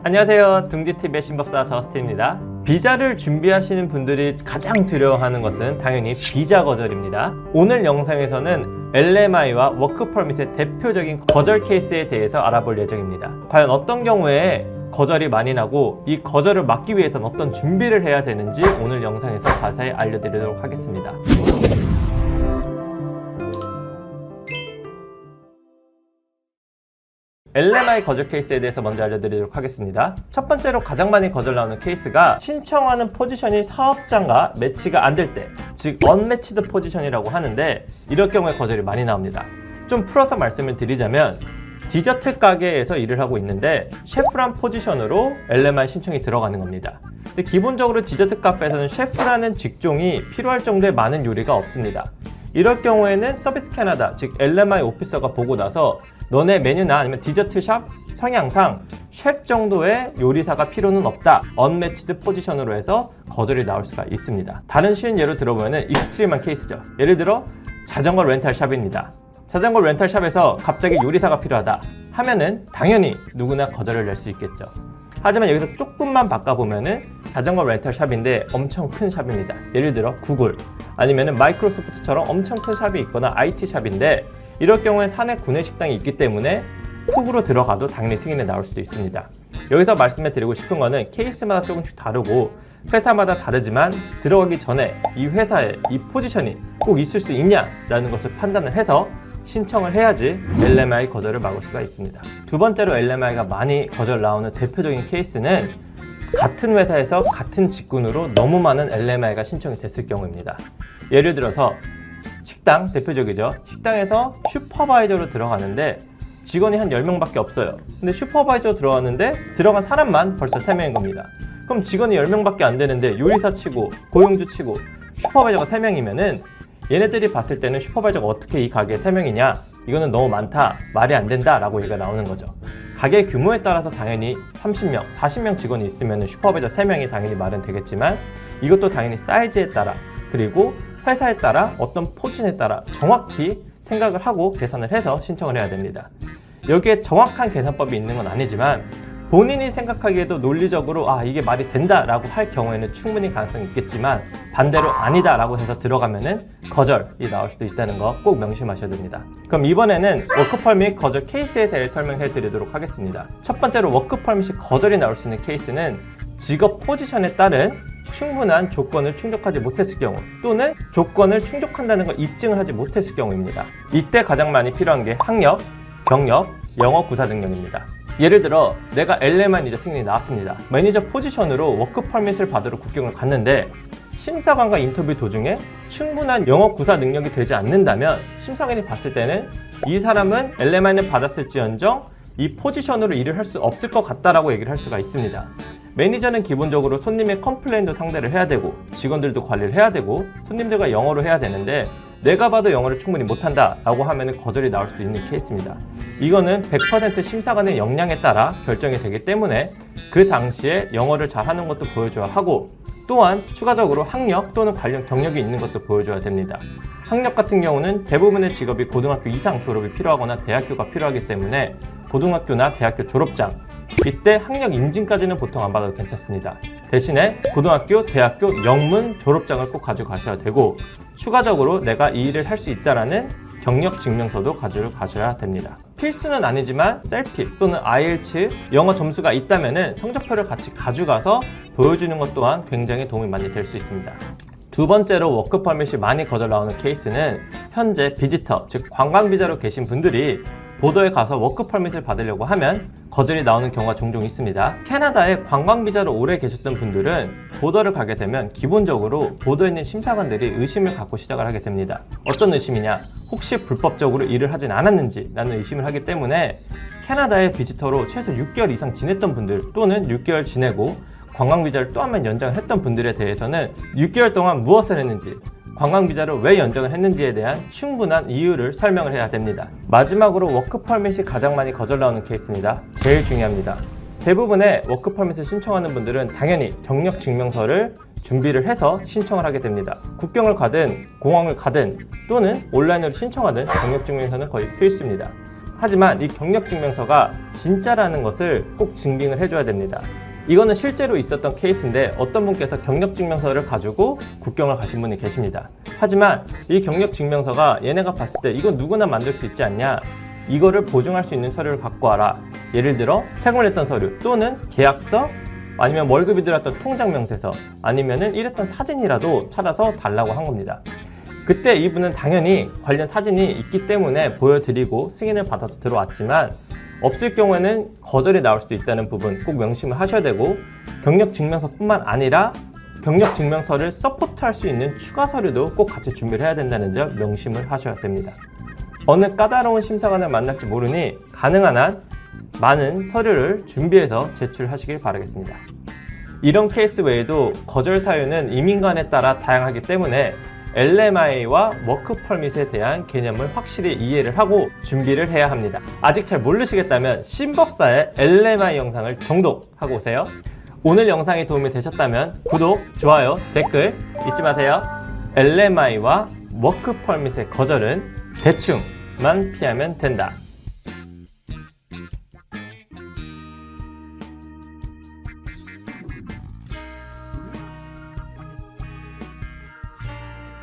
안녕하세요. 둥지TV의 신법사 저스틴입니다. 비자를 준비하시는 분들이 가장 두려워하는 것은 당연히 비자 거절입니다. 오늘 영상에서는 LMI와 워크퍼밋의 대표적인 거절 케이스에 대해서 알아볼 예정입니다. 과연 어떤 경우에 거절이 많이 나고 이 거절을 막기 위해서는 어떤 준비를 해야 되는지 오늘 영상에서 자세히 알려드리도록 하겠습니다. LMI 거절 케이스에 대해서 먼저 알려드리도록 하겠습니다. 첫 번째로 가장 많이 거절 나오는 케이스가 신청하는 포지션이 사업장과 매치가 안 될 때, 즉 언매치드 포지션이라고 하는데 이럴 경우에 거절이 많이 나옵니다. 좀 풀어서 말씀을 드리자면 디저트 가게에서 일을 하고 있는데 셰프란 포지션으로 LMI 신청이 들어가는 겁니다. 근데 기본적으로 디저트 카페에서는 셰프라는 직종이 필요할 정도의 많은 요리가 없습니다. 이럴 경우에는 서비스 캐나다, 즉 LMI 오피서가 보고 나서 너네 메뉴나 아니면 디저트 샵 성향상 셰프 정도의 요리사가 필요는 없다, 언매치드 포지션으로 해서 거절이 나올 수가 있습니다. 다른 쉬운 예로 들어보면 익스트림한 케이스죠. 예를 들어 자전거 렌탈 샵입니다. 자전거 렌탈 샵에서 갑자기 요리사가 필요하다 하면은 당연히 누구나 거절을 낼 수 있겠죠. 하지만 여기서 조금만 바꿔보면은 자전거 렌탈 샵인데 엄청 큰 샵입니다. 예를 들어 구글 아니면은 마이크로소프트처럼 엄청 큰 샵이 있거나 IT 샵인데 이럴 경우에 사내 구내 식당이 있기 때문에 훅으로 들어가도 당연히 승인이 나올 수도 있습니다. 여기서 말씀해 드리고 싶은 거는 케이스마다 조금씩 다르고 회사마다 다르지만 들어가기 전에 이 회사에 이 포지션이 꼭 있을 수 있냐라는 것을 판단을 해서 신청을 해야지 LMI 거절을 막을 수가 있습니다. 두 번째로 LMI가 많이 거절 나오는 대표적인 케이스는 같은 회사에서 같은 직군으로 너무 많은 LMI가 신청이 됐을 경우입니다. 예를 들어서 식당 대표적이죠. 식당에서 슈퍼바이저로 들어가는데 직원이 한 10명밖에 없어요. 근데 슈퍼바이저로 들어갔는데 들어간 사람만 벌써 3명인 겁니다. 그럼 직원이 10명밖에 안 되는데 요리사 치고 고용주 치고 슈퍼바이저가 3명이면은 얘네들이 봤을 때는 슈퍼바이저가 어떻게 이 가게에 3명이냐, 이거는 너무 많다, 말이 안 된다 라고 얘기가 나오는 거죠. 가게 규모에 따라서 당연히 30명, 40명 직원이 있으면 슈퍼바이저 3명이 당연히 말은 되겠지만 이것도 당연히 사이즈에 따라 그리고 회사에 따라 어떤 포지션에 따라 정확히 생각을 하고 계산을 해서 신청을 해야 됩니다. 여기에 정확한 계산법이 있는 건 아니지만 본인이 생각하기에도 논리적으로 이게 말이 된다 라고 할 경우에는 충분히 가능성이 있겠지만 반대로 아니다 라고 해서 들어가면은 거절이 나올 수도 있다는 거 꼭 명심하셔야 됩니다. 그럼 이번에는 워크퍼밋 거절 케이스에 대해 설명해 드리도록 하겠습니다. 첫 번째로 워크퍼밋이 거절이 나올 수 있는 케이스는 직업 포지션에 따른 충분한 조건을 충족하지 못했을 경우 또는 조건을 충족한다는 걸 입증을 하지 못했을 경우입니다. 이때 가장 많이 필요한 게 학력, 경력, 영어 구사 능력입니다. 예를 들어 내가 LMI 매니저 승인이 나왔습니다. 매니저 포지션으로 워크퍼밋을 받으러 국경을 갔는데 심사관과 인터뷰 도중에 충분한 영어 구사 능력이 되지 않는다면 심사관이 봤을 때는 이 사람은 LMI는 받았을지언정 이 포지션으로 일을 할 수 없을 것 같다라고 얘기를 할 수가 있습니다. 매니저는 기본적으로 손님의 컴플레인도 상대를 해야 되고 직원들도 관리를 해야 되고 손님들과 영어로 해야 되는데 내가 봐도 영어를 충분히 못한다 라고 하면 거절이 나올 수 있는 케이스입니다. 이거는 100% 심사관의 역량에 따라 결정이 되기 때문에 그 당시에 영어를 잘하는 것도 보여줘야 하고 또한 추가적으로 학력 또는 관련 경력이 있는 것도 보여줘야 됩니다. 학력 같은 경우는 대부분의 직업이 고등학교 이상 졸업이 필요하거나 대학교가 필요하기 때문에 고등학교나 대학교 졸업장, 이때 학력 인증까지는 보통 안 받아도 괜찮습니다. 대신에 고등학교, 대학교 영문 졸업장을 꼭 가져가셔야 되고 추가적으로 내가 이 일을 할 수 있다라는 경력 증명서도 가져가셔야 됩니다. 필수는 아니지만 셀피 또는 IELTS 영어 점수가 있다면 성적표를 같이 가져가서 보여주는 것 또한 굉장히 도움이 많이 될 수 있습니다. 두 번째로 워크퍼밋이 많이 거절 나오는 케이스는 현재 비지터, 즉 관광비자로 계신 분들이 보더에 가서 워크퍼밋을 받으려고 하면 거절이 나오는 경우가 종종 있습니다. 캐나다에 관광비자로 오래 계셨던 분들은 보더를 가게 되면 기본적으로 보더에 있는 심사관들이 의심을 갖고 시작을 하게 됩니다. 어떤 의심이냐? 혹시 불법적으로 일을 하진 않았는지 라는 의심을 하기 때문에 캐나다의 비지터로 최소 6개월 이상 지냈던 분들 또는 6개월 지내고 관광비자를 또 한 번 연장을 했던 분들에 대해서는 6개월 동안 무엇을 했는지 관광비자를 왜 연장을 했는지에 대한 충분한 이유를 설명을 해야 됩니다. 마지막으로 워크퍼밋이 가장 많이 거절 나오는 케이스입니다. 제일 중요합니다. 대부분의 워크퍼밋을 신청하는 분들은 당연히 경력 증명서를 준비를 해서 신청을 하게 됩니다. 국경을 가든 공항을 가든 또는 온라인으로 신청하든 경력 증명서는 거의 필수입니다. 하지만 이 경력증명서가 진짜라는 것을 꼭 증빙을 해줘야 됩니다. 이거는 실제로 있었던 케이스인데 어떤 분께서 경력증명서를 가지고 국경을 가신 분이 계십니다. 하지만 이 경력증명서가 얘네가 봤을 때 이건 누구나 만들 수 있지 않냐, 이거를 보증할 수 있는 서류를 갖고 와라. 예를 들어 세금을 냈던 서류 또는 계약서, 아니면 월급이 들어왔던 통장 명세서, 아니면은 일했던 사진이라도 찾아서 달라고 한 겁니다. 그때 이분은 당연히 관련 사진이 있기 때문에 보여드리고 승인을 받아서 들어왔지만, 없을 경우에는 거절이 나올 수도 있다는 부분 꼭 명심을 하셔야 되고, 경력증명서뿐만 아니라 경력증명서를 서포트할 수 있는 추가 서류도 꼭 같이 준비를 해야 된다는 점 명심을 하셔야 됩니다. 어느 까다로운 심사관을 만날지 모르니 가능한 한 많은 서류를 준비해서 제출하시길 바라겠습니다. 이런 케이스 외에도 거절 사유는 이민관에 따라 다양하기 때문에 LMI와 워크 퍼밋에 대한 개념을 확실히 이해를 하고 준비를 해야 합니다. 아직 잘 모르시겠다면 신법사의 LMI 영상을 정독하고 오세요. 오늘 영상이 도움이 되셨다면 구독, 좋아요, 댓글 잊지 마세요. LMI와 워크 퍼밋의 거절은 대충만 피하면 된다.